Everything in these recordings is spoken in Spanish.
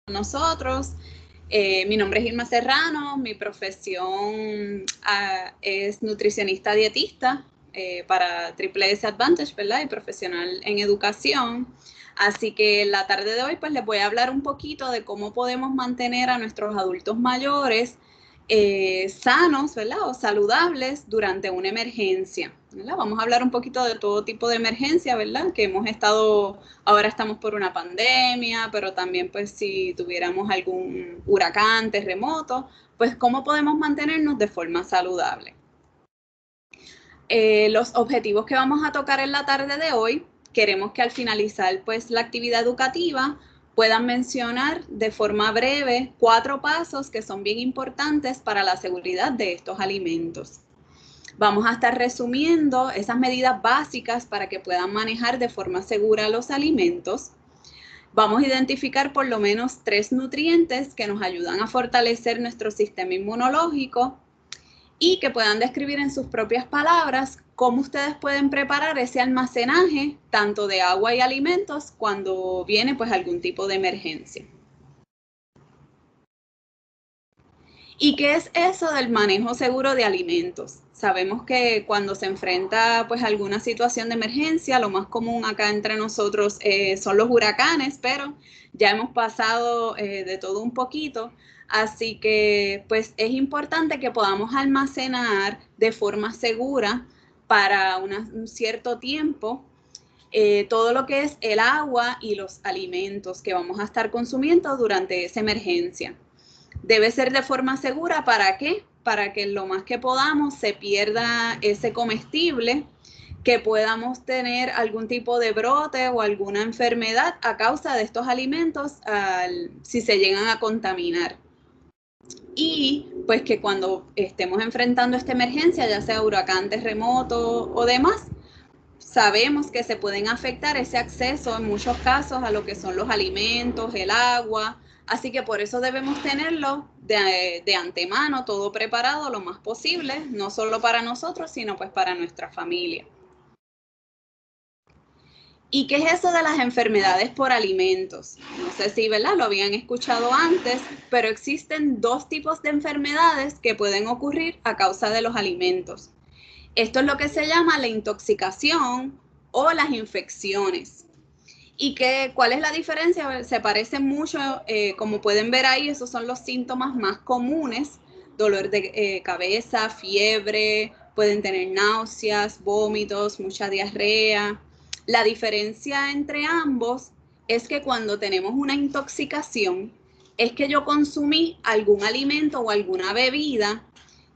nosotros. Mi nombre es Irma Serrano, mi profesión es nutricionista dietista para Triple S Advantage, ¿verdad? Y profesional en educación. Así que la tarde de hoy pues les voy a hablar un poquito de cómo podemos mantener a nuestros adultos mayores sanos, ¿verdad? O saludables durante una emergencia, ¿verdad? Vamos a hablar un poquito de todo tipo de emergencia, ¿verdad? Que hemos estado, ahora estamos por una pandemia, pero también pues si tuviéramos algún huracán, terremoto, pues cómo podemos mantenernos de forma saludable. Los objetivos que vamos a tocar en la tarde de hoy, queremos que al finalizar pues la actividad educativa puedan mencionar de forma breve 4 pasos que son bien importantes para la seguridad de estos alimentos. Vamos a estar resumiendo esas medidas básicas para que puedan manejar de forma segura los alimentos. Vamos a identificar por lo menos 3 nutrientes que nos ayudan a fortalecer nuestro sistema inmunológico y que puedan describir en sus propias palabras cómo ustedes pueden preparar ese almacenaje tanto de agua y alimentos cuando viene pues algún tipo de emergencia. ¿Y qué es eso del manejo seguro de alimentos? Sabemos que cuando se enfrenta pues alguna situación de emergencia, lo más común acá entre nosotros son los huracanes, pero ya hemos pasado de todo un poquito. Así que pues es importante que podamos almacenar de forma segura para un cierto tiempo todo lo que es el agua y los alimentos que vamos a estar consumiendo durante esa emergencia. Debe ser de forma segura, ¿para qué? Para que lo más que podamos se pierda ese comestible, que podamos tener algún tipo de brote o alguna enfermedad a causa de estos alimentos si se llegan a contaminar. Y pues que cuando estemos enfrentando esta emergencia, ya sea huracán, terremoto o demás, sabemos que se pueden afectar ese acceso en muchos casos a lo que son los alimentos, el agua, así que por eso debemos tenerlo de antemano, todo preparado lo más posible, no solo para nosotros, sino pues para nuestra familia. ¿Y qué es eso de las enfermedades por alimentos? No sé si, ¿verdad? Lo habían escuchado antes, pero existen 2 tipos de enfermedades que pueden ocurrir a causa de los alimentos. Esto es lo que se llama la intoxicación o las infecciones. ¿Y cuál es la diferencia? Se parecen mucho, como pueden ver ahí, esos son los síntomas más comunes: dolor de cabeza, fiebre, pueden tener náuseas, vómitos, mucha diarrea. La diferencia entre ambos es que cuando tenemos una intoxicación, es que yo consumí algún alimento o alguna bebida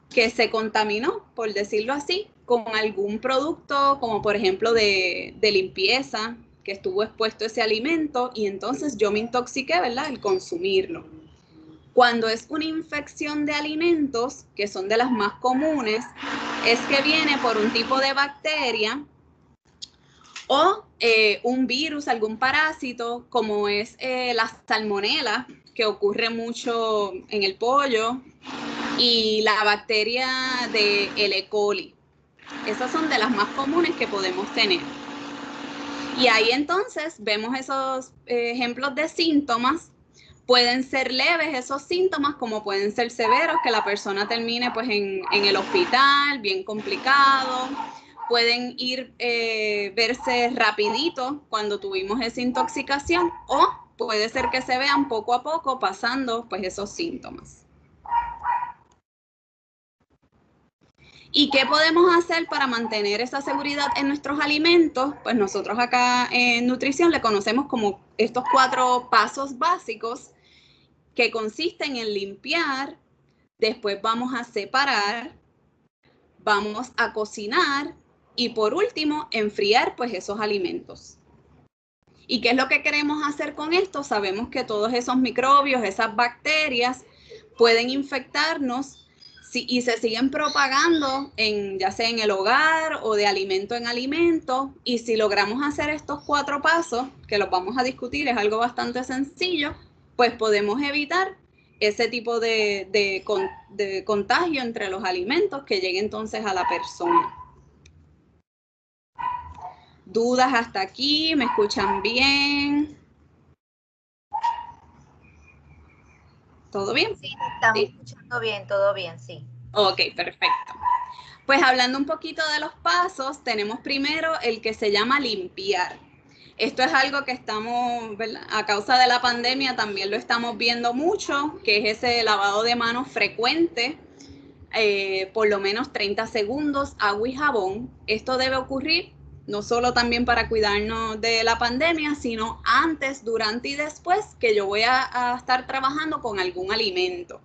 que se contaminó, por decirlo así, con algún producto, como por ejemplo de limpieza, que estuvo expuesto ese alimento y entonces yo me intoxiqué, ¿verdad?, al consumirlo. Cuando es una infección de alimentos, que son de las más comunes, es que viene por un tipo de bacteria o un virus, algún parásito, como es la salmonela, que ocurre mucho en el pollo, y la bacteria de E. coli. Esas son de las más comunes que podemos tener. Y ahí entonces vemos esos ejemplos de síntomas. Pueden ser leves esos síntomas, como pueden ser severos, que la persona termine pues en el hospital, bien complicado. Pueden verse rapidito cuando tuvimos esa intoxicación, o puede ser que se vean poco a poco pasando pues esos síntomas. ¿Y qué podemos hacer para mantener esa seguridad en nuestros alimentos? Pues nosotros acá en nutrición le conocemos como estos 4 pasos básicos, que consisten en limpiar, después vamos a separar, vamos a cocinar y por último enfriar pues esos alimentos. ¿Y qué es lo que queremos hacer con esto? Sabemos que todos esos microbios, esas bacterias pueden infectarnos y se siguen propagando ya sea en el hogar o de alimento en alimento. Y si logramos hacer estos 4 pasos, que los vamos a discutir, es algo bastante sencillo, pues podemos evitar ese tipo de contagio entre los alimentos que llegue entonces a la persona. ¿Dudas hasta aquí? ¿Me escuchan bien? ¿Todo bien? Sí, estamos ¿Sí? escuchando bien, todo bien, sí. Ok, perfecto. Pues hablando un poquito de los pasos, tenemos primero el que se llama limpiar. Esto es algo que estamos, ¿verdad? A causa de la pandemia también lo estamos viendo mucho, que es ese lavado de manos frecuente, por lo menos 30 segundos, agua y jabón. Esto debe ocurrir no solo también para cuidarnos de la pandemia, sino antes, durante y después que yo voy a estar trabajando con algún alimento.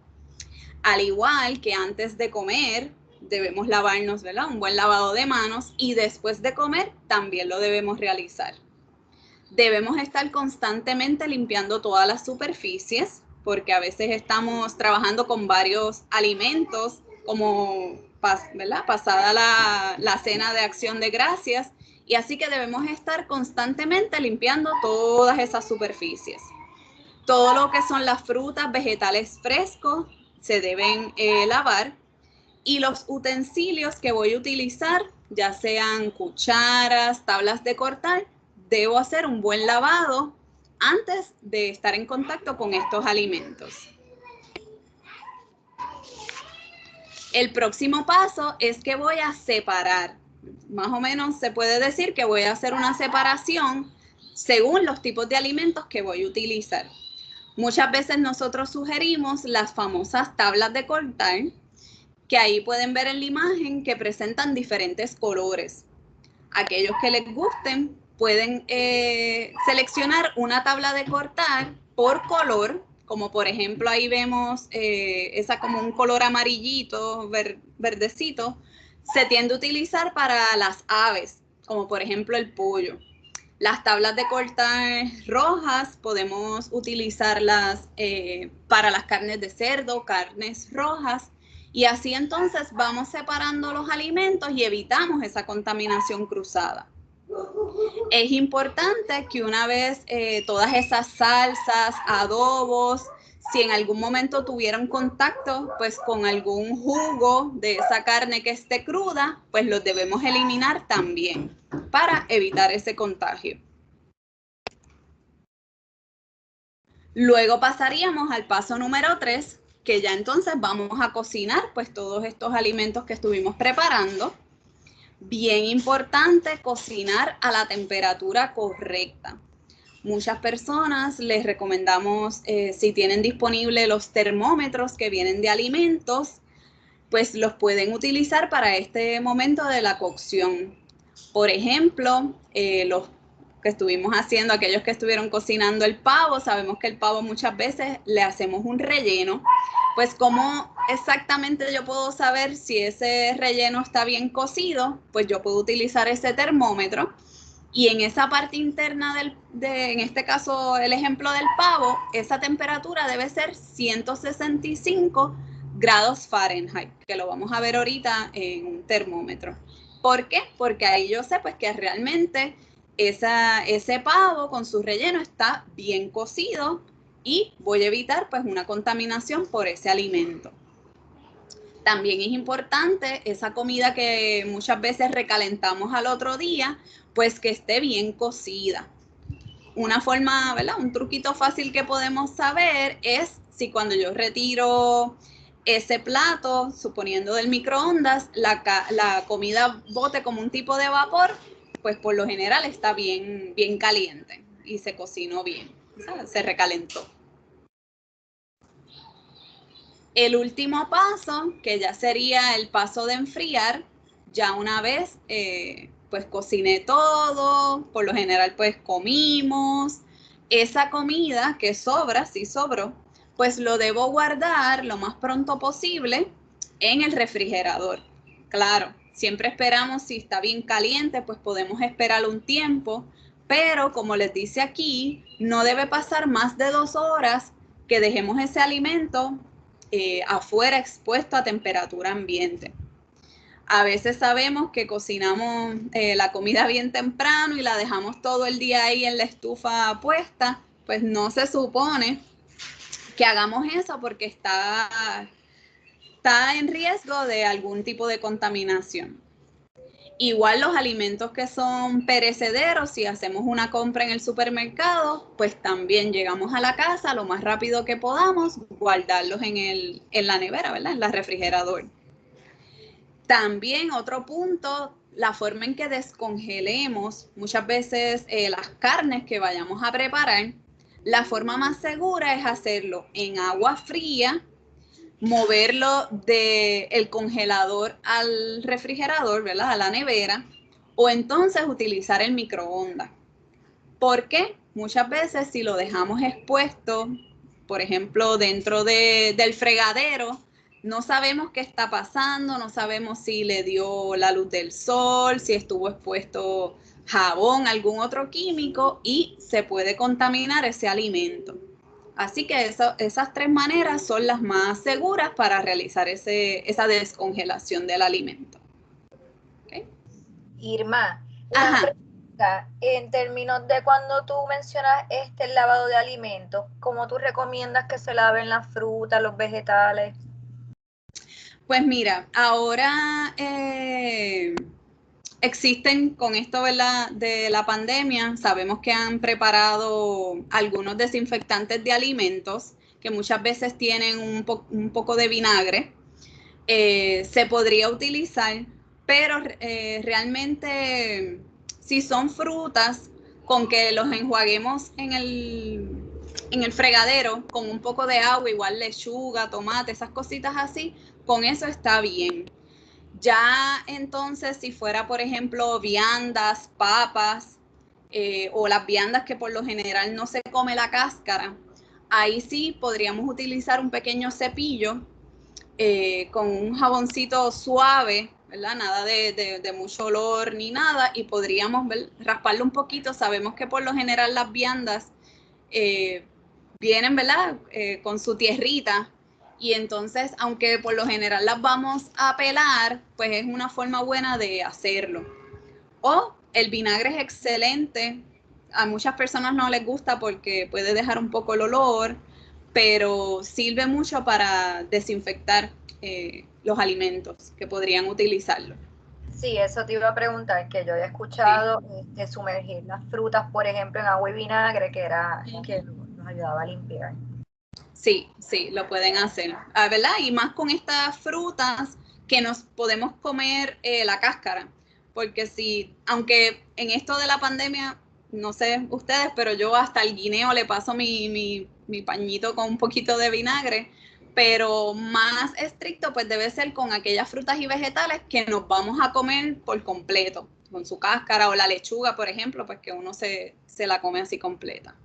Al igual que antes de comer, debemos lavarnos, ¿verdad? Un buen lavado de manos, y después de comer también lo debemos realizar. Debemos estar constantemente limpiando todas las superficies, porque a veces estamos trabajando con varios alimentos, como, ¿verdad? Pasada la cena de Acción de Gracias, y así que debemos estar constantemente limpiando todas esas superficies. Todo lo que son las frutas, vegetales frescos, se deben lavar, y los utensilios que voy a utilizar, ya sean cucharas, tablas de cortar, debo hacer un buen lavado antes de estar en contacto con estos alimentos. El próximo paso es que voy a separar. Más o menos se puede decir que voy a hacer una separación según los tipos de alimentos que voy a utilizar. Muchas veces nosotros sugerimos las famosas tablas de cortar, que ahí pueden ver en la imagen que presentan diferentes colores. Aquellos que les gusten pueden seleccionar una tabla de cortar por color, como por ejemplo ahí vemos esa como un color amarillito, verdecito, se tiende a utilizar para las aves, como por ejemplo el pollo. Las tablas de cortar rojas podemos utilizarlas para las carnes de cerdo, carnes rojas, y así entonces vamos separando los alimentos y evitamos esa contaminación cruzada. Es importante que una vez todas esas salsas, adobos, si en algún momento tuvieron contacto pues con algún jugo de esa carne que esté cruda, pues los debemos eliminar también para evitar ese contagio. Luego pasaríamos al paso número 3, que ya entonces vamos a cocinar pues todos estos alimentos que estuvimos preparando. Bien importante cocinar a la temperatura correcta. Muchas personas les recomendamos, si tienen disponible los termómetros que vienen de alimentos, pues los pueden utilizar para este momento de la cocción. Por ejemplo, los que estuvimos haciendo, aquellos que estuvieron cocinando el pavo, sabemos que el pavo muchas veces le hacemos un relleno. Pues ¿cómo exactamente yo puedo saber si ese relleno está bien cocido? Pues yo puedo utilizar ese termómetro, y en esa parte interna en este caso el ejemplo del pavo, esa temperatura debe ser 165 grados Fahrenheit, que lo vamos a ver ahorita en un termómetro. ¿Por qué? Porque ahí yo sé pues que realmente ese pavo con su relleno está bien cocido, y voy a evitar pues una contaminación por ese alimento. También es importante esa comida que muchas veces recalentamos al otro día, pues que esté bien cocida. Una forma, ¿verdad? Un truquito fácil que podemos saber es si cuando yo retiro ese plato, suponiendo del microondas, la comida bote como un tipo de vapor, pues por lo general está bien caliente y se cocinó bien, ¿sabes? Se recalentó. El último paso, que ya sería el paso de enfriar, ya una vez pues cociné todo, por lo general pues comimos, esa comida que sobra, si sobró, pues lo debo guardar lo más pronto posible en el refrigerador. Claro, siempre esperamos, si está bien caliente, pues podemos esperar un tiempo, pero como les dice aquí, no debe pasar más de 2 horas que dejemos ese alimento afuera expuesto a temperatura ambiente. A veces sabemos que cocinamos la comida bien temprano y la dejamos todo el día ahí en la estufa puesta, pues no se supone que hagamos eso, porque está en riesgo de algún tipo de contaminación. Igual los alimentos que son perecederos, si hacemos una compra en el supermercado, pues también llegamos a la casa lo más rápido que podamos, guardarlos en la nevera, ¿verdad? En la refrigerador. También otro punto, la forma en que descongelemos muchas veces las carnes que vayamos a preparar, la forma más segura es hacerlo en agua fría, moverlo del congelador al refrigerador, ¿verdad? A la nevera, o entonces utilizar el microondas. ¿Por qué? Muchas veces si lo dejamos expuesto, por ejemplo, dentro del fregadero, no sabemos qué está pasando, no sabemos si le dio la luz del sol, si estuvo expuesto jabón, algún otro químico y se puede contaminar ese alimento. Así que esas 3 maneras son las más seguras para realizar esa descongelación del alimento. ¿Okay? Irma, una Ajá. pregunta, en términos de cuando tú mencionas el lavado de alimentos, ¿cómo tú recomiendas que se laven las frutas, los vegetales? Pues mira, ahora existen con esto, ¿verdad? De la pandemia, sabemos que han preparado algunos desinfectantes de alimentos que muchas veces tienen un poco de vinagre. Se podría utilizar, pero realmente si son frutas, con que los enjuaguemos en el fregadero con un poco de agua, igual lechuga, tomate, esas cositas así, con eso está bien. Ya entonces, si fuera, por ejemplo, viandas, papas, o las viandas que por lo general no se come la cáscara, ahí sí podríamos utilizar un pequeño cepillo con un jaboncito suave, ¿verdad? Nada de mucho olor ni nada, y podríamos rasparlo un poquito. Sabemos que por lo general las viandas vienen, ¿verdad? Con su tierrita, y entonces, aunque por lo general las vamos a pelar, pues es una forma buena de hacerlo. O el vinagre es excelente. A muchas personas no les gusta porque puede dejar un poco el olor, pero sirve mucho para desinfectar los alimentos que podrían utilizarlo. Sí, eso te iba a preguntar, que yo había escuchado sumergir las frutas, por ejemplo, en agua y vinagre, que nos ayudaba a limpiar. Sí, sí, lo pueden hacer, ¿verdad? Y más con estas frutas que nos podemos comer la cáscara, porque si, aunque en esto de la pandemia, no sé ustedes, pero yo hasta el guineo le paso mi pañito con un poquito de vinagre, pero más estricto pues debe ser con aquellas frutas y vegetales que nos vamos a comer por completo, con su cáscara, o la lechuga, por ejemplo, pues que uno se la come así completa.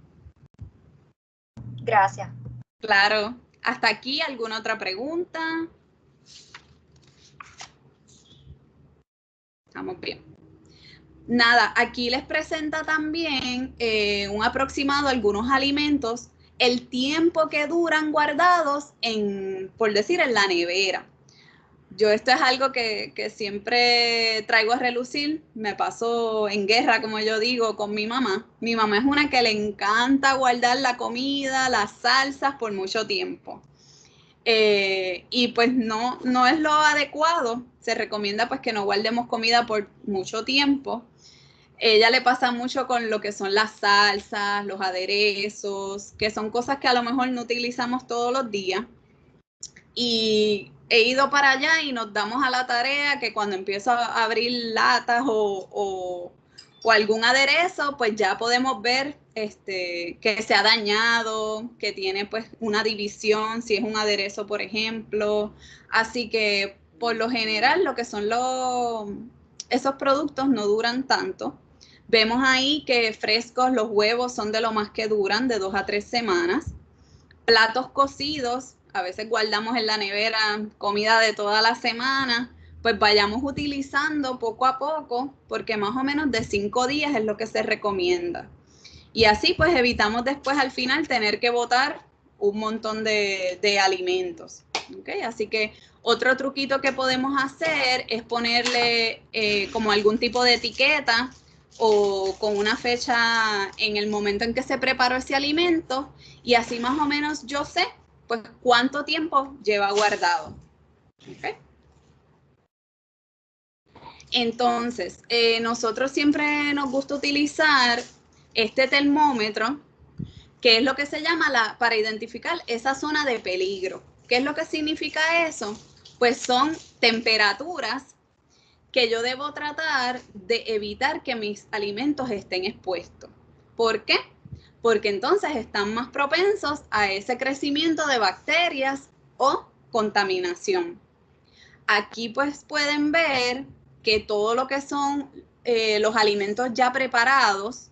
Gracias. Claro. ¿Hasta aquí alguna otra pregunta? Estamos bien. Nada, aquí les presenta también un aproximado de algunos alimentos, el tiempo que duran guardados por decir, en la nevera. Yo esto es algo que siempre traigo a relucir. Me pasó en guerra, como yo digo, con mi mamá. Mi mamá es una que le encanta guardar la comida, las salsas por mucho tiempo. Y pues no es lo adecuado. Se recomienda pues que no guardemos comida por mucho tiempo. Ella le pasa mucho con lo que son las salsas, los aderezos, que son cosas que a lo mejor no utilizamos todos los días. Y he ido para allá y nos damos a la tarea que cuando empiezo a abrir latas o algún aderezo, pues ya podemos ver que se ha dañado, que tiene pues una división, si es un aderezo, por ejemplo. Así que por lo general lo que son esos productos no duran tanto. Vemos ahí que frescos, los huevos son de lo más que duran, de 2 a 3 semanas. Platos cocidos, a veces guardamos en la nevera comida de toda la semana, pues vayamos utilizando poco a poco, porque más o menos de 5 días es lo que se recomienda. Y así pues evitamos después al final tener que botar un montón de alimentos. ¿Okay? Así que otro truquito que podemos hacer es ponerle como algún tipo de etiqueta o con una fecha en el momento en que se preparó ese alimento, y así más o menos yo sé pues cuánto tiempo lleva guardado. ¿Okay? Entonces, nosotros siempre nos gusta utilizar este termómetro, que es lo que se llama para identificar esa zona de peligro. ¿Qué es lo que significa eso? Pues son temperaturas que yo debo tratar de evitar que mis alimentos estén expuestos. ¿Por qué? Porque entonces están más propensos a ese crecimiento de bacterias o contaminación. Aquí pues pueden ver que todo lo que son los alimentos ya preparados,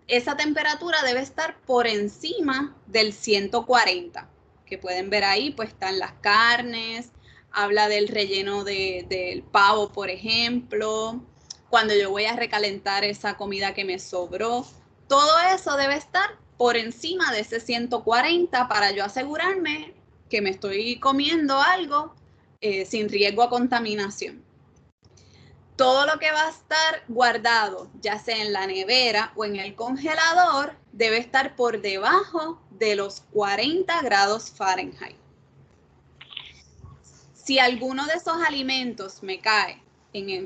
esa temperatura debe estar por encima del 140, que pueden ver ahí, pues están las carnes, habla del relleno del pavo, por ejemplo, cuando yo voy a recalentar esa comida que me sobró, todo eso debe estar por encima de ese 140 para yo asegurarme que me estoy comiendo algo sin riesgo a contaminación. Todo lo que va a estar guardado, ya sea en la nevera o en el congelador, debe estar por debajo de los 40 grados Fahrenheit. Si alguno de esos alimentos me cae,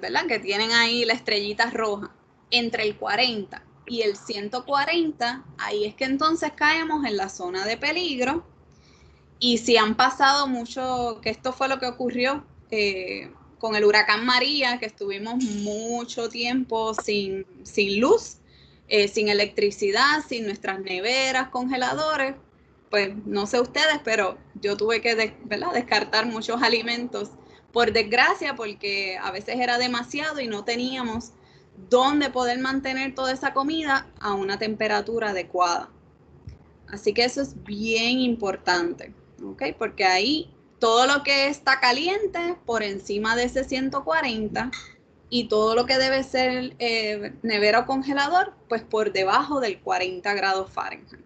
¿verdad? Que tienen ahí la estrellita roja, entre el 40 y el 140, ahí es que entonces caemos en la zona de peligro. Y si han pasado mucho, que esto fue lo que ocurrió con el huracán María, que estuvimos mucho tiempo sin luz, sin electricidad, sin nuestras neveras, congeladores, pues no sé ustedes, pero yo tuve que descartar muchos alimentos, por desgracia, porque a veces era demasiado y no teníamos dónde poder mantener toda esa comida a una temperatura adecuada. Así que eso es bien importante, ¿ok? Porque ahí todo lo que está caliente por encima de ese 140 y todo lo que debe ser nevera o congelador, pues por debajo del 40 grados Fahrenheit.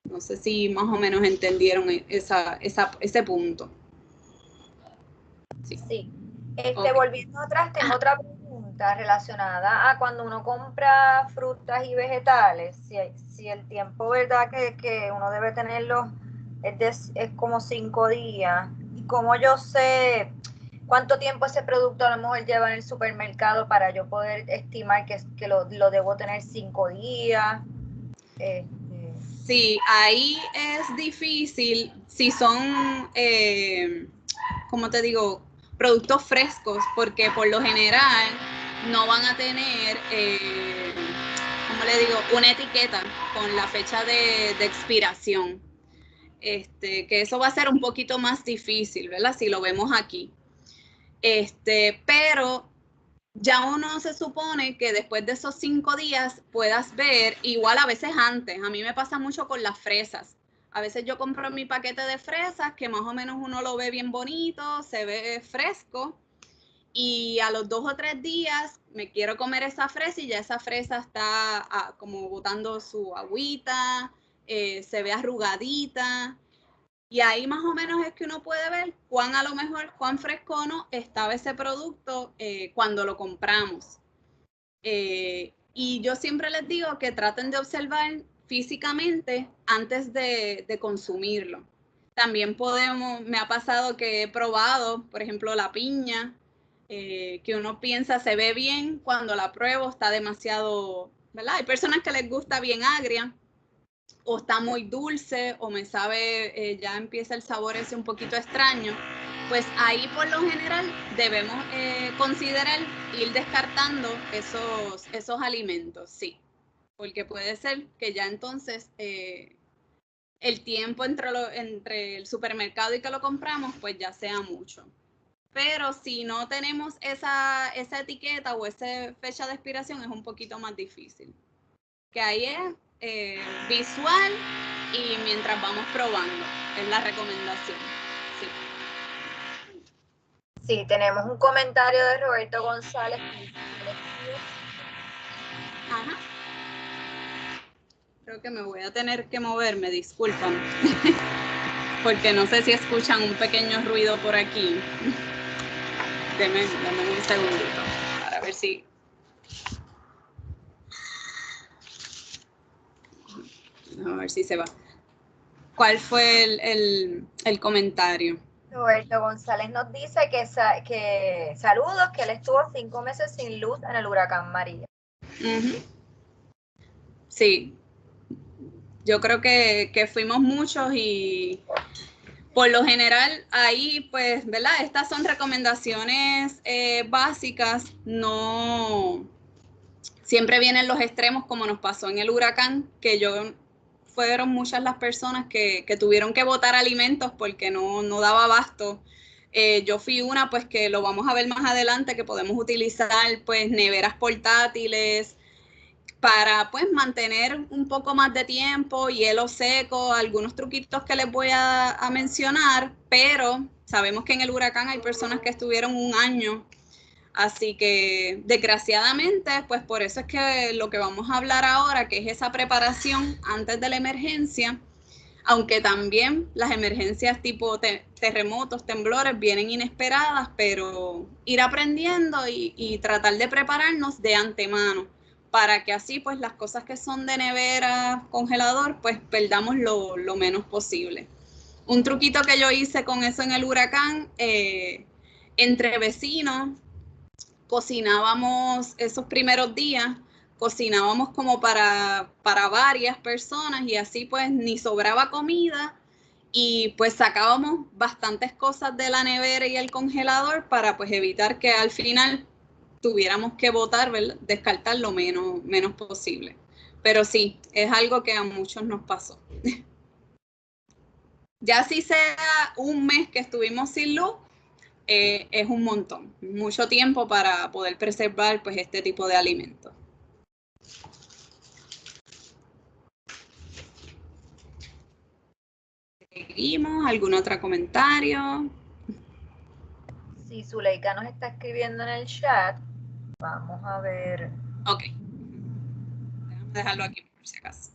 No sé si más o menos entendieron ese punto. Sí. Volviendo atrás, tengo otra pregunta relacionada a cuando uno compra frutas y vegetales, si el tiempo, ¿verdad? Que uno debe tenerlo es como 5 días. ¿Y cómo yo sé cuánto tiempo ese producto a lo mejor lleva en el supermercado para yo poder estimar que lo debo tener 5 días? Sí, ahí es difícil si son, como te digo, productos frescos, porque por lo general no van a tener, ¿cómo le digo?, una etiqueta con la fecha de expiración. Que eso va a ser un poquito más difícil, ¿verdad? Si lo vemos aquí. Pero ya uno se supone que después de esos 5 días puedas ver, igual a veces antes, a mí me pasa mucho con las fresas. A veces yo compro mi paquete de fresas que más o menos uno lo ve bien bonito, se ve fresco y a los 2 o 3 días me quiero comer esa fresa y ya esa fresa está como botando su agüita, se ve arrugadita. Y ahí más o menos es que uno puede ver cuán fresco o no estaba ese producto cuando lo compramos. Y yo siempre les digo que traten de observar físicamente antes de consumirlo. También me ha pasado que he probado, por ejemplo, la piña, que uno piensa se ve bien, cuando la pruebo está demasiado, ¿verdad? Hay personas que les gusta bien agria, o está muy dulce, o me sabe, ya empieza el sabor ese un poquito extraño, pues ahí por lo general debemos considerar ir descartando esos alimentos, sí, porque puede ser que ya entonces el tiempo entre el supermercado y que lo compramos, pues ya sea mucho. Pero si no tenemos esa etiqueta o esa fecha de expiración, es un poquito más difícil. Que ahí es visual y mientras vamos probando, es la recomendación. Sí. Sí, tenemos un comentario de Roberto González. Ajá. Creo que me voy a tener que moverme, disculpan. Porque no sé si escuchan un pequeño ruido por aquí. Deme un segundito para ver si... A ver si se va. ¿Cuál fue el comentario? Roberto González nos dice que saludos, que él estuvo 5 meses sin luz en el huracán María. Sí, yo creo que fuimos muchos y por lo general ahí, pues, ¿verdad? Estas son recomendaciones básicas, no siempre vienen los extremos como nos pasó en el huracán, fueron muchas las personas que tuvieron que botar alimentos porque no daba abasto. Yo fui una, pues que lo vamos a ver más adelante, que podemos utilizar pues neveras portátiles para pues mantener un poco más de tiempo, hielo seco, algunos truquitos que les voy a mencionar, pero sabemos que en el huracán hay personas que estuvieron un año. Así que desgraciadamente, pues por eso es que lo que vamos a hablar ahora, que es esa preparación antes de la emergencia, aunque también las emergencias tipo terremotos, temblores vienen inesperadas, pero ir aprendiendo y tratar de prepararnos de antemano para que así pues las cosas que son de nevera, congelador, pues perdamos lo menos posible. Un truquito que yo hice con eso en el huracán, entre vecinos, cocinábamos esos primeros días, cocinábamos como para varias personas y así pues ni sobraba comida y pues sacábamos bastantes cosas de la nevera y el congelador para pues evitar que al final tuviéramos que botar, ¿verdad? Descartar lo menos posible. Pero sí, es algo que a muchos nos pasó. Ya si sea un mes que estuvimos sin luz, es un montón, mucho tiempo para poder preservar pues este tipo de alimentos. Seguimos, ¿algún otro comentario? Sí, Zuleika nos está escribiendo en el chat. Vamos a ver. Ok. Déjame dejarlo aquí por si acaso.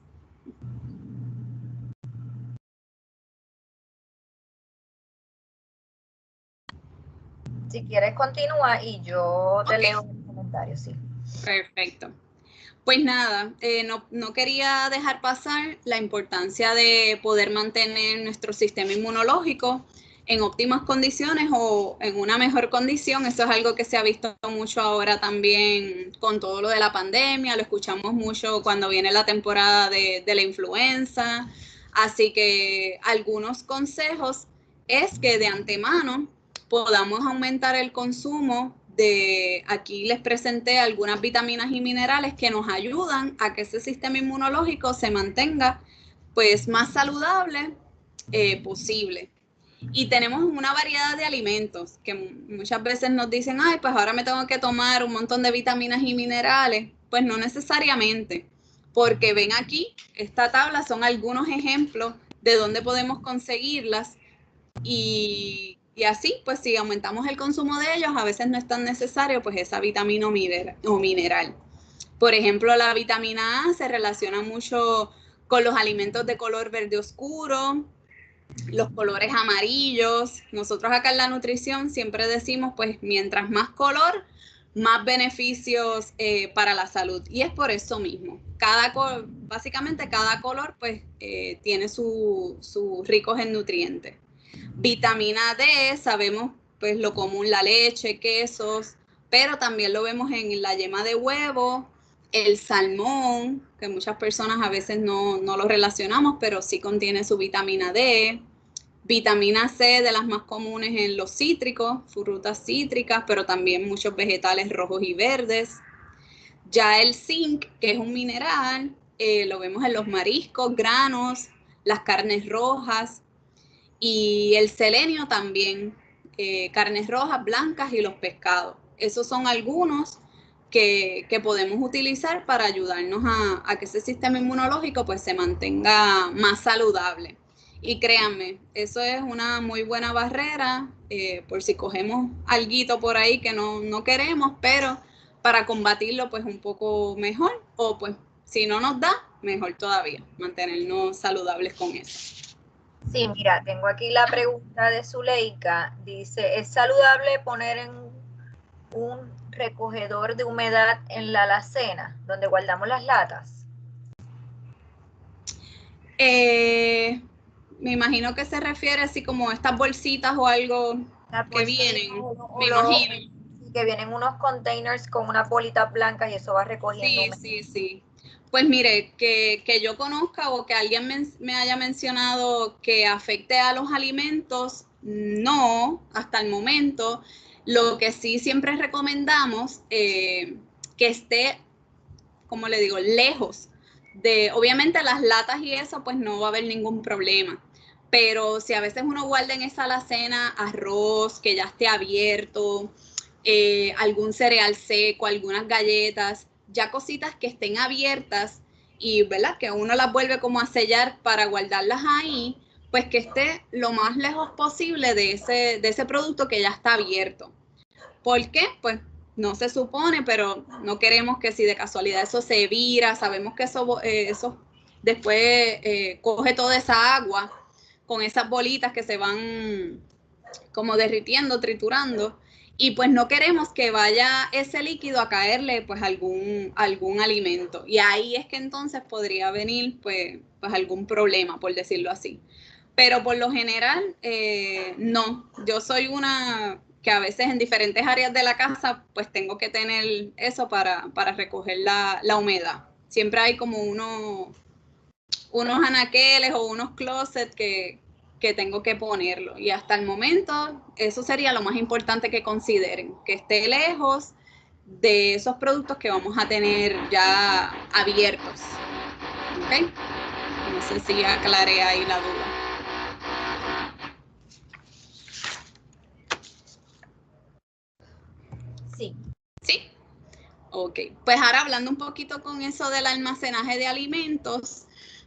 Si quieres continúa y yo te leo el comentario, sí. Perfecto. Pues nada, no quería dejar pasar la importancia de poder mantener nuestro sistema inmunológico en óptimas condiciones o en una mejor condición. Eso es algo que se ha visto mucho ahora también con todo lo de la pandemia, lo escuchamos mucho cuando viene la temporada de la influenza. Así que algunos consejos es que de antemano podamos aumentar el consumo aquí les presenté algunas vitaminas y minerales que nos ayudan a que ese sistema inmunológico se mantenga pues más saludable posible. Y tenemos una variedad de alimentos que muchas veces nos dicen, ay, pues ahora me tengo que tomar un montón de vitaminas y minerales. Pues no necesariamente, porque ven aquí, esta tabla son algunos ejemplos de dónde podemos conseguirlas y así, pues si aumentamos el consumo de ellos, a veces no es tan necesario pues esa vitamina o mineral. Por ejemplo, la vitamina A se relaciona mucho con los alimentos de color verde oscuro, los colores amarillos. Nosotros acá en la nutrición siempre decimos, pues mientras más color, más beneficios para la salud. Y es por eso mismo. Básicamente cada color pues tiene sus ricos en nutrientes. Vitamina D, sabemos pues lo común, la leche, quesos, pero también lo vemos en la yema de huevo, el salmón, que muchas personas a veces no lo relacionamos, pero sí contiene su vitamina D. Vitamina C, de las más comunes en los cítricos, frutas cítricas, pero también muchos vegetales rojos y verdes. Ya el zinc, que es un mineral, lo vemos en los mariscos, granos, las carnes rojas, y el selenio también, carnes rojas, blancas y los pescados. Esos son algunos que podemos utilizar para ayudarnos a que ese sistema inmunológico pues se mantenga más saludable. Y créanme, eso es una muy buena barrera por si cogemos alguito por ahí que no queremos, pero para combatirlo pues un poco mejor o pues si no nos da, mejor todavía, mantenernos saludables con eso. Sí, mira, tengo aquí la pregunta de Zuleika. Dice, ¿es saludable poner en un recogedor de humedad en la alacena, donde guardamos las latas? me imagino que se refiere así como estas bolsitas o algo que vienen, me imagino. Que vienen unos containers con unas bolitas blancas y eso va recogiendo. Sí. Pues mire, que yo conozca o que alguien me haya mencionado que afecte a los alimentos, no, hasta el momento. Lo que sí siempre recomendamos que esté, como le digo, lejos de, obviamente las latas y eso, pues no va a haber ningún problema. Pero si a veces uno guarda en esa alacena arroz que ya esté abierto, algún cereal seco, algunas galletas, ya cositas que estén abiertas y, ¿verdad? Que uno las vuelve como a sellar para guardarlas ahí, pues que esté lo más lejos posible de ese producto que ya está abierto. ¿Por qué? Pues no se supone, pero no queremos que si de casualidad eso se vira, sabemos que eso después coge toda esa agua con esas bolitas que se van como derritiendo, triturando, y pues no queremos que vaya ese líquido a caerle pues algún alimento. Y ahí es que entonces podría venir pues algún problema, por decirlo así. Pero por lo general, no. Yo soy una que a veces en diferentes áreas de la casa pues tengo que tener eso para recoger la humedad. Siempre hay como unos anaqueles o unos closets que tengo que ponerlo. Y hasta el momento, eso sería lo más importante que consideren, que esté lejos de esos productos que vamos a tener ya abiertos. ¿Ok? No sé si aclaré ahí la duda. Sí. ¿Sí? Ok. Pues ahora hablando un poquito con eso del almacenaje de alimentos,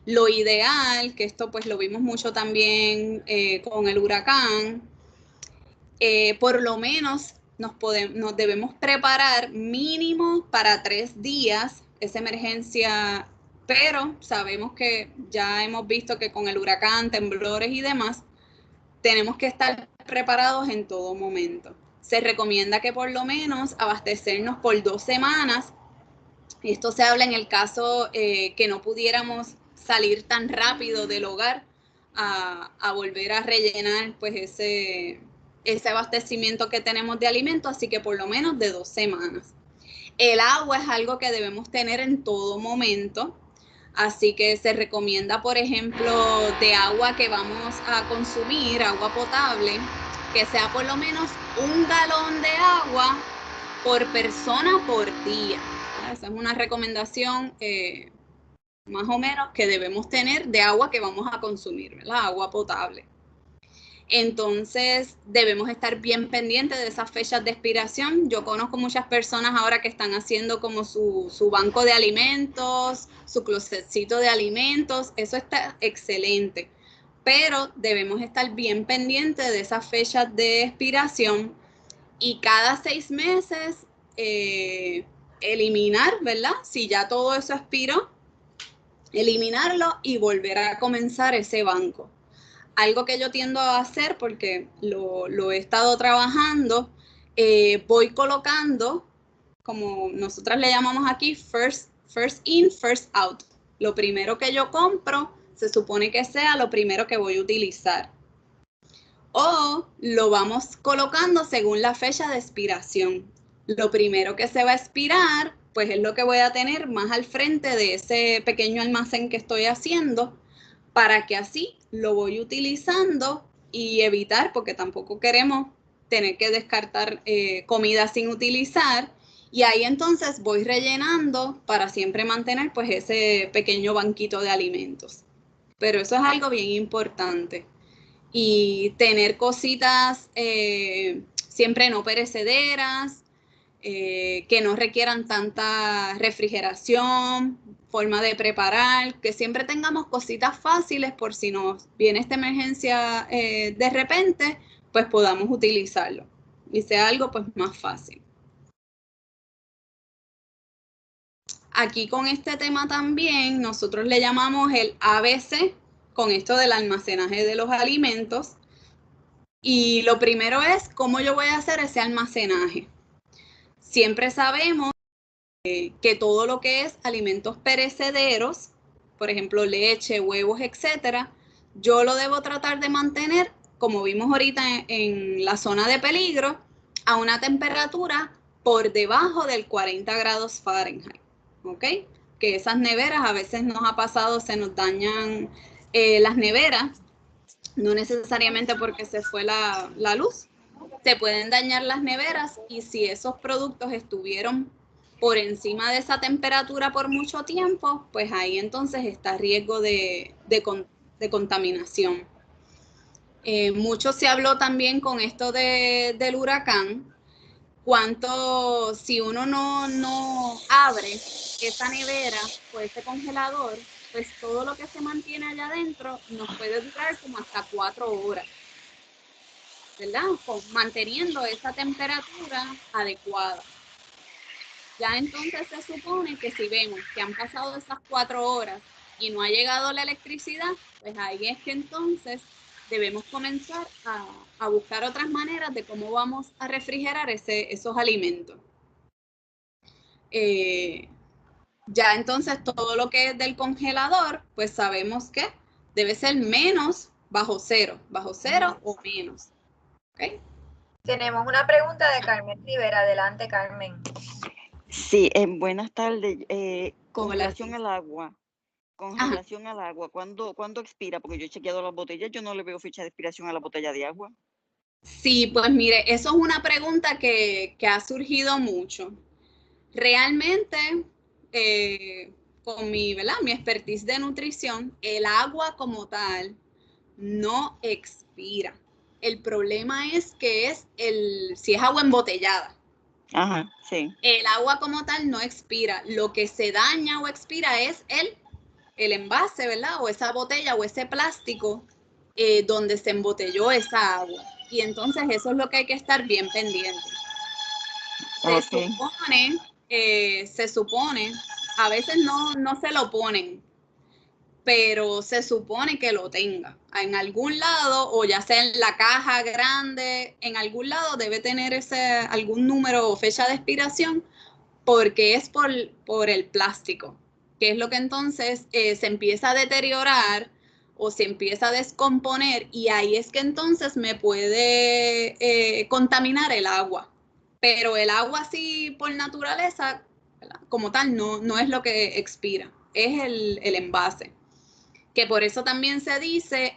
lo ideal, que esto pues lo vimos mucho también con el huracán, por lo menos nos debemos preparar mínimo para 3 días esa emergencia, pero sabemos que ya hemos visto que con el huracán, temblores y demás, tenemos que estar preparados en todo momento. Se recomienda que por lo menos abastecernos por 2 semanas. Esto se habla en el caso que no pudiéramos salir tan rápido del hogar a volver a rellenar pues ese abastecimiento que tenemos de alimentos, así que por lo menos de 2 semanas. El agua es algo que debemos tener en todo momento, así que se recomienda, por ejemplo, de agua que vamos a consumir, agua potable, que sea por lo menos 1 galón de agua por persona por día. Esa es una recomendación más o menos que debemos tener de agua que vamos a consumir, ¿verdad? Agua potable. Entonces debemos estar bien pendientes de esas fechas de expiración. Yo conozco muchas personas ahora que están haciendo como su banco de alimentos, su closetcito de alimentos. Eso está excelente, pero debemos estar bien pendientes de esas fechas de expiración y cada 6 meses eliminar, ¿verdad? Si ya todo eso expiró, eliminarlo y volver a comenzar ese banco. Algo que yo tiendo a hacer porque lo he estado trabajando, voy colocando, como nosotras le llamamos aquí, first in, first out. Lo primero que yo compro se supone que sea lo primero que voy a utilizar. O lo vamos colocando según la fecha de expiración. Lo primero que se va a expirar, pues es lo que voy a tener más al frente de ese pequeño almacén que estoy haciendo, para que así lo voy utilizando y evitar, porque tampoco queremos tener que descartar comida sin utilizar. Y ahí entonces voy rellenando para siempre mantener pues ese pequeño banquito de alimentos. Pero eso es algo bien importante. Y tener cositas siempre no perecederas, que no requieran tanta refrigeración, forma de preparar, que siempre tengamos cositas fáciles por si nos viene esta emergencia de repente, pues podamos utilizarlo y sea algo pues más fácil. Aquí con este tema también nosotros le llamamos el ABC, con esto del almacenaje de los alimentos. Y lo primero es cómo yo voy a hacer ese almacenaje. Siempre sabemos que todo lo que es alimentos perecederos, por ejemplo, leche, huevos, etcétera, yo lo debo tratar de mantener, como vimos ahorita en la zona de peligro, a una temperatura por debajo del 40 grados Fahrenheit, ¿ok? Que esas neveras a veces nos ha pasado, se nos dañan las neveras, no necesariamente porque se fue la luz, se pueden dañar las neveras y si esos productos estuvieron por encima de esa temperatura por mucho tiempo, pues ahí entonces está riesgo de contaminación. Mucho se habló también con esto del huracán, si uno no abre esa nevera o ese congelador, pues todo lo que se mantiene allá adentro nos puede durar como hasta 4 horas, ¿verdad? Manteniendo esa temperatura adecuada. Ya entonces se supone que si vemos que han pasado esas 4 horas y no ha llegado la electricidad, pues ahí es que entonces debemos comenzar a buscar otras maneras de cómo vamos a refrigerar esos alimentos. Ya entonces todo lo que es del congelador, pues sabemos que debe ser bajo cero o menos. ¿Okay? Tenemos una pregunta de Carmen Rivera. Adelante, Carmen. Sí, buenas tardes. Con relación al agua, ¿cuándo expira? Porque yo he chequeado las botellas, yo no le veo fecha de expiración a la botella de agua. Sí, pues mire, eso es una pregunta que ha surgido mucho. Realmente, con mi expertise de nutrición, el agua como tal no expira. El problema es que si es agua embotellada. Ajá, sí. El agua como tal no expira. Lo que se daña o expira es el envase, ¿verdad? O esa botella o ese plástico donde se embotelló esa agua. Y entonces eso es lo que hay que estar bien pendiente. Se supone, a veces no se lo ponen, pero se supone que lo tenga. En algún lado, o ya sea en la caja grande, en algún lado debe tener algún número o fecha de expiración, porque es por el plástico, que es lo que entonces se empieza a deteriorar o se empieza a descomponer y ahí es que entonces me puede contaminar el agua. Pero el agua así por naturaleza, como tal, no es lo que expira, es el envase. Que por eso también se dice,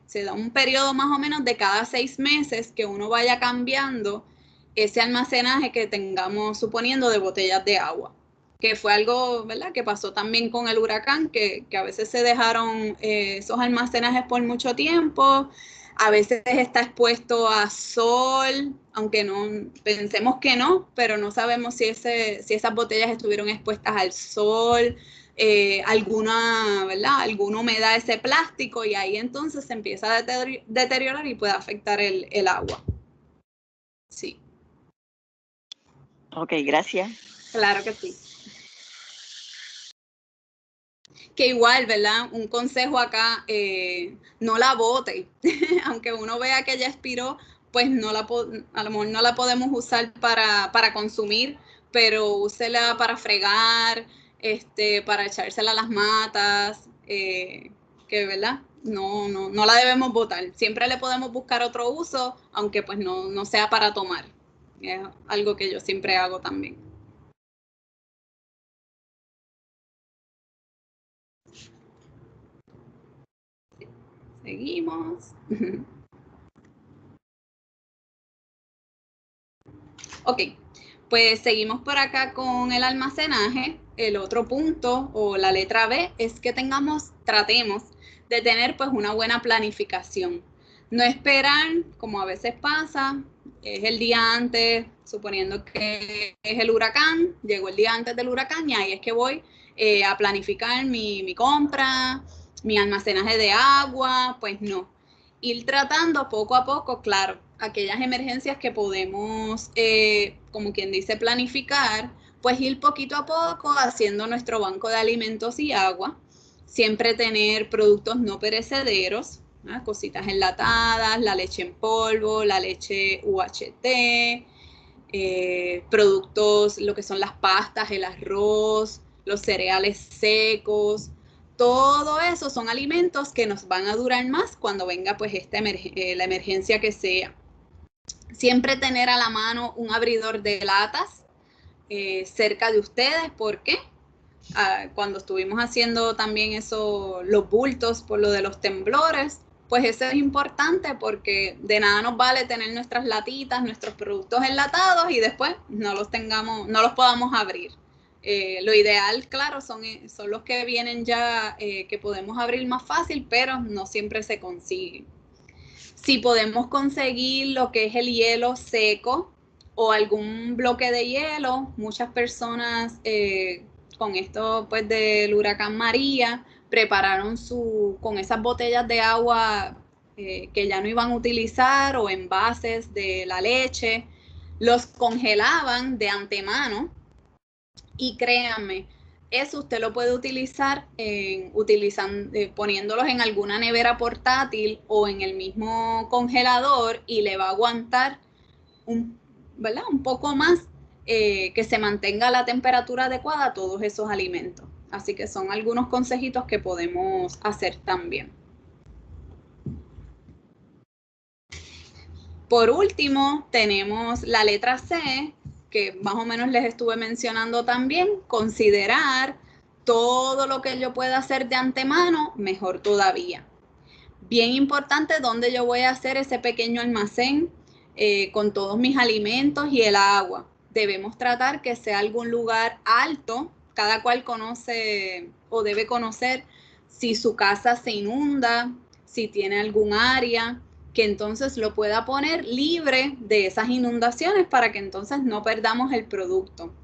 se da un periodo más o menos de cada 6 meses que uno vaya cambiando ese almacenaje que tengamos, suponiendo, de botellas de agua. Que fue algo, ¿verdad?, que pasó también con el huracán, que a veces se dejaron esos almacenajes por mucho tiempo, a veces está expuesto a sol, aunque no pensemos que no, pero no sabemos si esas botellas estuvieron expuestas al sol, alguna humedad de ese plástico y ahí entonces se empieza a deteriorar y puede afectar el agua. Sí. Ok, gracias. Claro que sí. Que igual, ¿verdad? Un consejo acá, no la bote. Aunque uno vea que ya expiró, pues a lo mejor no la podemos usar para consumir, pero úsela para fregar, para echársela a las matas, que, ¿verdad? No la debemos botar. Siempre le podemos buscar otro uso, aunque pues no sea para tomar. Es algo que yo siempre hago también. Seguimos. Ok, pues seguimos por acá con el almacenaje. El otro punto o la letra B es que tratemos de tener pues una buena planificación. No esperar, como a veces pasa, es el día antes, suponiendo que es el huracán, llegó el día antes del huracán y ahí es que voy a planificar mi compra, mi almacenaje de agua, pues no. Ir tratando poco a poco, claro, aquellas emergencias que podemos, como quien dice, planificar, pues ir poquito a poco haciendo nuestro banco de alimentos y agua. Siempre tener productos no perecederos, ¿no? Cositas enlatadas, la leche en polvo, la leche UHT, productos, lo que son las pastas, el arroz, los cereales secos, todo eso son alimentos que nos van a durar más cuando venga pues la emergencia que sea. Siempre tener a la mano un abridor de latas cerca de ustedes. ¿Por qué? Cuando estuvimos haciendo también eso, los bultos por lo de los temblores, pues eso es importante porque de nada nos vale tener nuestras latitas, nuestros productos enlatados y después no los podamos abrir. Lo ideal, claro, son los que vienen ya, que podemos abrir más fácil, pero no siempre se consigue. Si podemos conseguir lo que es el hielo seco o algún bloque de hielo, muchas personas con esto pues del huracán María prepararon con esas botellas de agua que ya no iban a utilizar o envases de la leche, los congelaban de antemano y créanme, eso usted lo puede utilizar poniéndolos en alguna nevera portátil o en el mismo congelador y le va a aguantar un poco más, que se mantenga la temperatura adecuada a todos esos alimentos. Así que son algunos consejitos que podemos hacer también. Por último, tenemos la letra C, que más o menos les estuve mencionando también, considerar todo lo que yo pueda hacer de antemano, mejor todavía. Bien importante dónde yo voy a hacer ese pequeño almacén con todos mis alimentos y el agua. Debemos tratar que sea algún lugar alto, cada cual conoce o debe conocer si su casa se inunda, si tiene algún área, que entonces lo pueda poner libre de esas inundaciones para que entonces no perdamos el producto.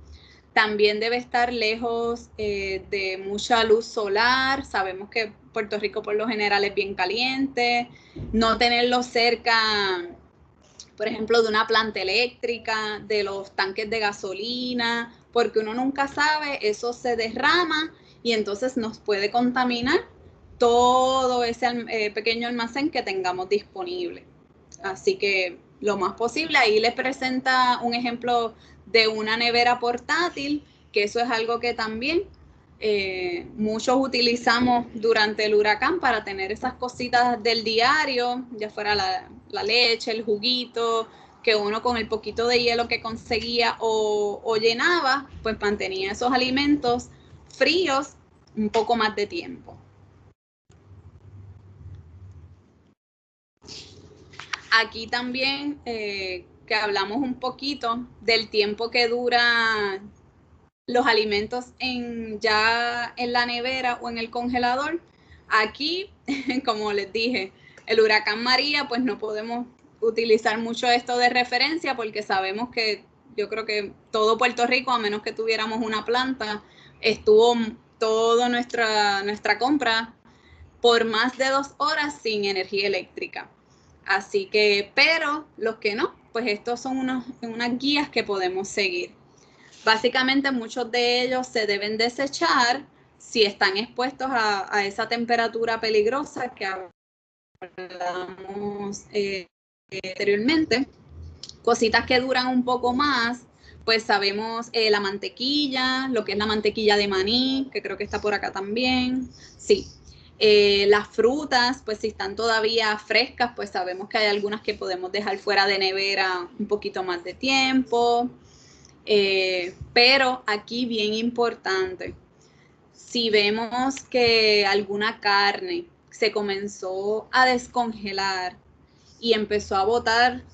También debe estar lejos de mucha luz solar. Sabemos que Puerto Rico por lo general es bien caliente. No tenerlo cerca, por ejemplo, de una planta eléctrica, de los tanques de gasolina, porque uno nunca sabe, eso se derrama y entonces nos puede contaminar todo ese pequeño almacén que tengamos disponible. Así que lo más posible, ahí les presenta un ejemplo de una nevera portátil, que eso es algo que también muchos utilizamos durante el huracán para tener esas cositas del diario, ya fuera la leche, el juguito, que uno con el poquito de hielo que conseguía o llenaba, pues mantenía esos alimentos fríos un poco más de tiempo. Aquí también que hablamos un poquito del tiempo que dura los alimentos ya en la nevera o en el congelador. Aquí, como les dije, el huracán María, pues no podemos utilizar mucho esto de referencia porque sabemos que yo creo que todo Puerto Rico, a menos que tuviéramos una planta, estuvo toda nuestra compra por más de 2 horas sin energía eléctrica. Así que, pero los que no, pues estos son unas guías que podemos seguir. Básicamente muchos de ellos se deben desechar si están expuestos a esa temperatura peligrosa que hablamos anteriormente. Cositas que duran un poco más, pues sabemos la mantequilla, lo que es la mantequilla de maní, que creo que está por acá también. Sí. Las frutas, pues si están todavía frescas, pues sabemos que hay algunas que podemos dejar fuera de nevera un poquito más de tiempo. Pero aquí bien importante, si vemos que alguna carne se comenzó a descongelar y empezó a botar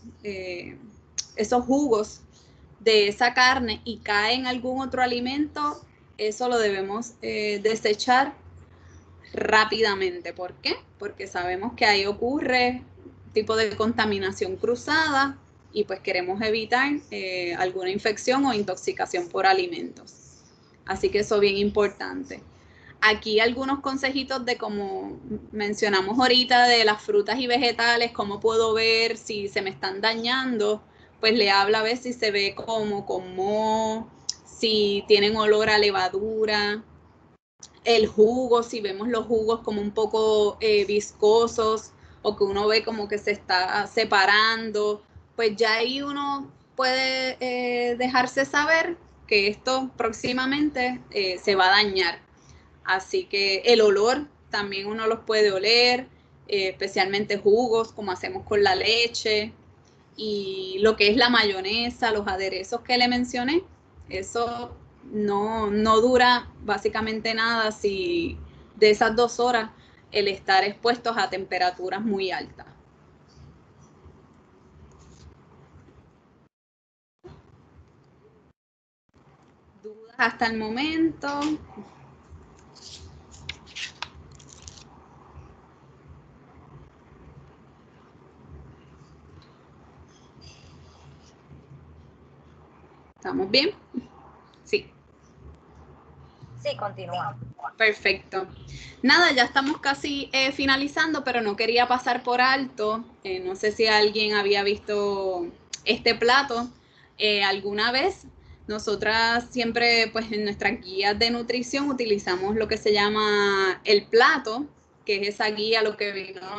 esos jugos de esa carne y cae en algún otro alimento, eso lo debemos desechar rápidamente. ¿Por qué? Porque sabemos que ahí ocurre tipo de contaminación cruzada y pues queremos evitar alguna infección o intoxicación por alimentos. Así que eso es bien importante. Aquí algunos consejitos de como mencionamos ahorita de las frutas y vegetales, cómo puedo ver si se me están dañando, pues le habla a ver si se ve como con moho, si tienen olor a levadura. El jugo, si vemos los jugos como un poco viscosos o que uno ve como que se está separando, pues ya ahí uno puede dejarse saber que esto próximamente se va a dañar. Así que el olor también uno los puede oler, especialmente jugos, como hacemos con la leche, y lo que es la mayonesa, los aderezos que le mencioné, eso no dura básicamente nada si de esas 2 horas el estar expuestos a temperaturas muy altas. ¿Dudas hasta el momento? ¿Estamos bien? Sí. Sí, continúa. Perfecto. Nada, ya estamos casi finalizando, pero no quería pasar por alto. No sé si alguien había visto este plato alguna vez. Nosotras siempre, pues en nuestras guías de nutrición utilizamos lo que se llama el plato, que es esa guía lo que vino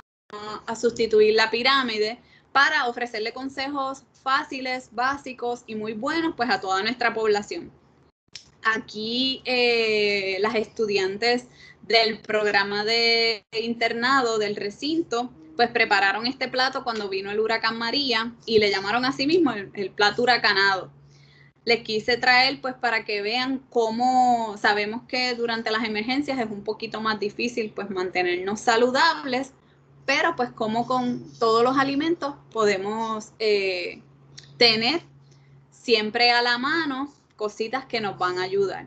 a sustituir la pirámide, para ofrecerle consejos fáciles, básicos y muy buenos pues a toda nuestra población. Aquí las estudiantes del programa de internado del recinto pues prepararon este plato cuando vino el huracán María y le llamaron a sí mismo el plato huracanado. Les quise traer pues para que vean cómo sabemos que durante las emergencias es un poquito más difícil pues mantenernos saludables, pero pues como con todos los alimentos podemos tener siempre a la mano cositas que nos van a ayudar.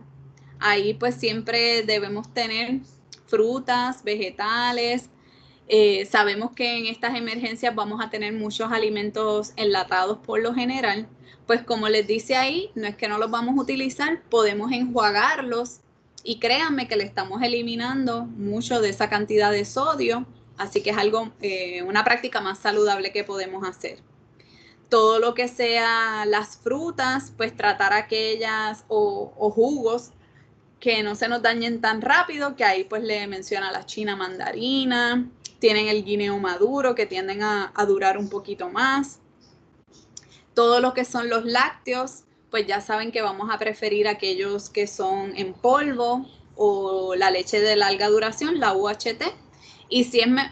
Ahí pues siempre debemos tener frutas, vegetales. Sabemos que en estas emergencias vamos a tener muchos alimentos enlatados por lo general. Pues como les dice ahí, no es que no los vamos a utilizar, podemos enjuagarlos y créanme que le estamos eliminando mucho de esa cantidad de sodio, así que es algo, una práctica más saludable que podemos hacer. Todo lo que sea las frutas, pues tratar aquellas o jugos que no se nos dañen tan rápido, que ahí pues le menciona la china mandarina, tienen el guineo maduro que tienden a durar un poquito más. Todo lo que son los lácteos, pues ya saben que vamos a preferir aquellos que son en polvo o la leche de larga duración, la UHT, y si es más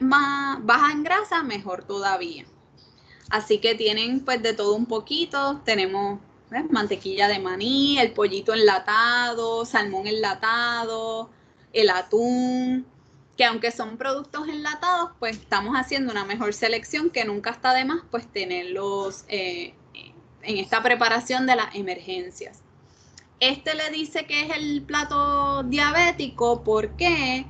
baja en grasa, mejor todavía. Así que tienen pues de todo un poquito, tenemos mantequilla de maní, el pollito enlatado, salmón enlatado, el atún, que aunque son productos enlatados, pues estamos haciendo una mejor selección que nunca está de más pues tenerlos en esta preparación de las emergencias. Este le dice que es el plato diabético, ¿por qué?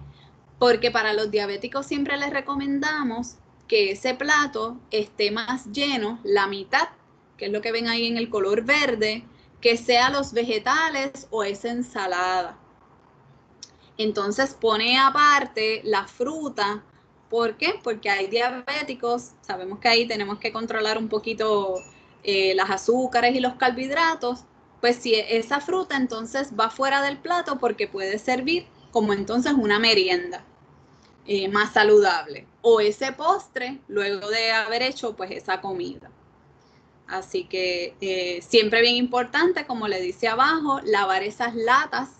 Porque para los diabéticos siempre les recomendamos que ese plato esté más lleno, la mitad, que es lo que ven ahí en el color verde, que sea los vegetales o esa ensalada. Entonces pone aparte la fruta. ¿Por qué? Porque hay diabéticos, sabemos que ahí tenemos que controlar un poquito las azúcares y los carbohidratos. Pues si esa fruta entonces va fuera del plato porque puede servir como entonces una merienda. Más saludable, o ese postre luego de haber hecho pues esa comida. Así que siempre bien importante, como le dice abajo, lavar esas latas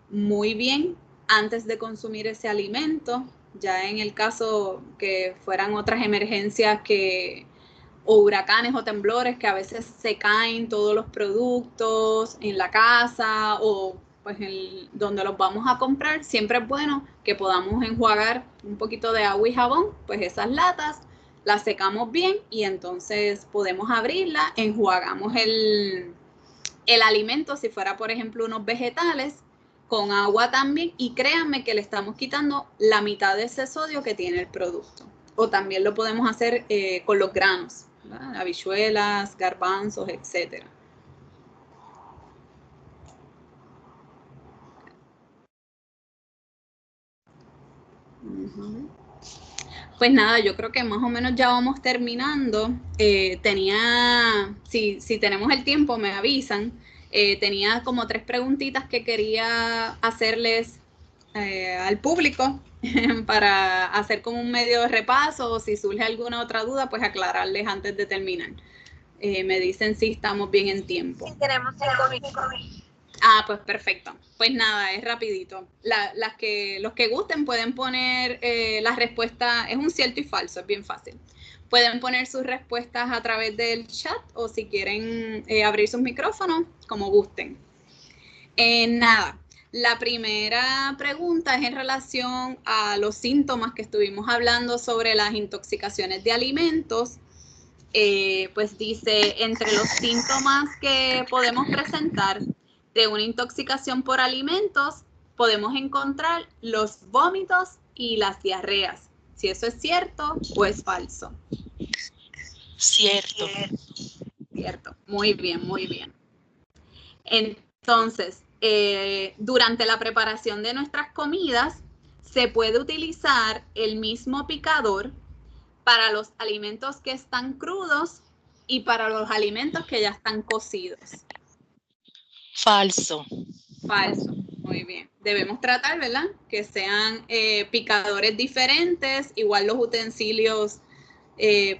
muy bien antes de consumir ese alimento. Ya en el caso que fueran otras emergencias o huracanes o temblores que a veces se caen todos los productos en la casa o pues donde los vamos a comprar, siempre es bueno que podamos enjuagar un poquito de agua y jabón, pues esas latas, las secamos bien y entonces podemos abrirla, enjuagamos el alimento, si fuera por ejemplo unos vegetales, con agua también, y créanme que le estamos quitando la mitad de ese sodio que tiene el producto. O también lo podemos hacer con los granos, ¿verdad? Habichuelas, garbanzos, etcétera. Pues nada, yo creo que más o menos ya vamos terminando. Si tenemos el tiempo, me avisan. Tenía como 3 preguntitas que quería hacerles al público para hacer como un medio de repaso, o si surge alguna otra duda, pues aclararles antes de terminar. Me dicen si estamos bien en tiempo. Sí, tenemos 5 minutos. Ah, pues perfecto. Pues nada, es rapidito. Los que gusten pueden poner las respuestas, es un cierto y falso, es bien fácil. Pueden poner sus respuestas a través del chat o si quieren abrir sus micrófonos, como gusten. Nada, la primera pregunta es en relación a los síntomas que estuvimos hablando sobre las intoxicaciones de alimentos. Pues dice, entre los síntomas que podemos presentar de una intoxicación por alimentos, podemos encontrar los vómitos y las diarreas. Si eso es cierto o es falso. Cierto. Cierto. Muy bien, muy bien. Entonces, durante la preparación de nuestras comidas, se puede utilizar el mismo picador para los alimentos que están crudos y para los alimentos que ya están cocidos. Falso. Falso, muy bien. Debemos tratar, ¿verdad? Que sean picadores diferentes, igual los utensilios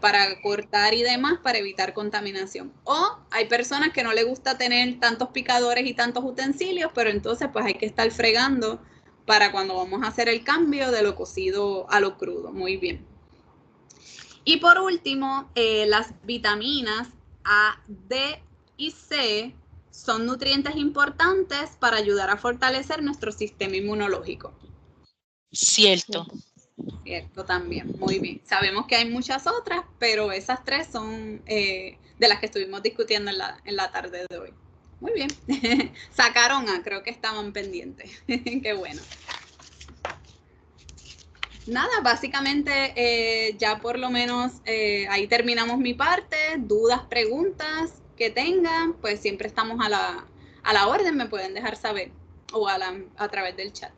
para cortar y demás, para evitar contaminación. O hay personas que no les gusta tener tantos picadores y tantos utensilios, pero entonces pues hay que estar fregando para cuando vamos a hacer el cambio de lo cocido a lo crudo. Muy bien. Y por último, las vitaminas A, D y C son nutrientes importantes para ayudar a fortalecer nuestro sistema inmunológico. Cierto. Cierto, también. Muy bien. Sabemos que hay muchas otras, pero esas tres son de las que estuvimos discutiendo en la tarde de hoy. Muy bien. Sacaron A, creo que estaban pendientes. Qué bueno. Nada, básicamente ya por lo menos ahí terminamos mi parte. Dudas, preguntas que tengan, pues siempre estamos a la orden, me pueden dejar saber o a través del chat.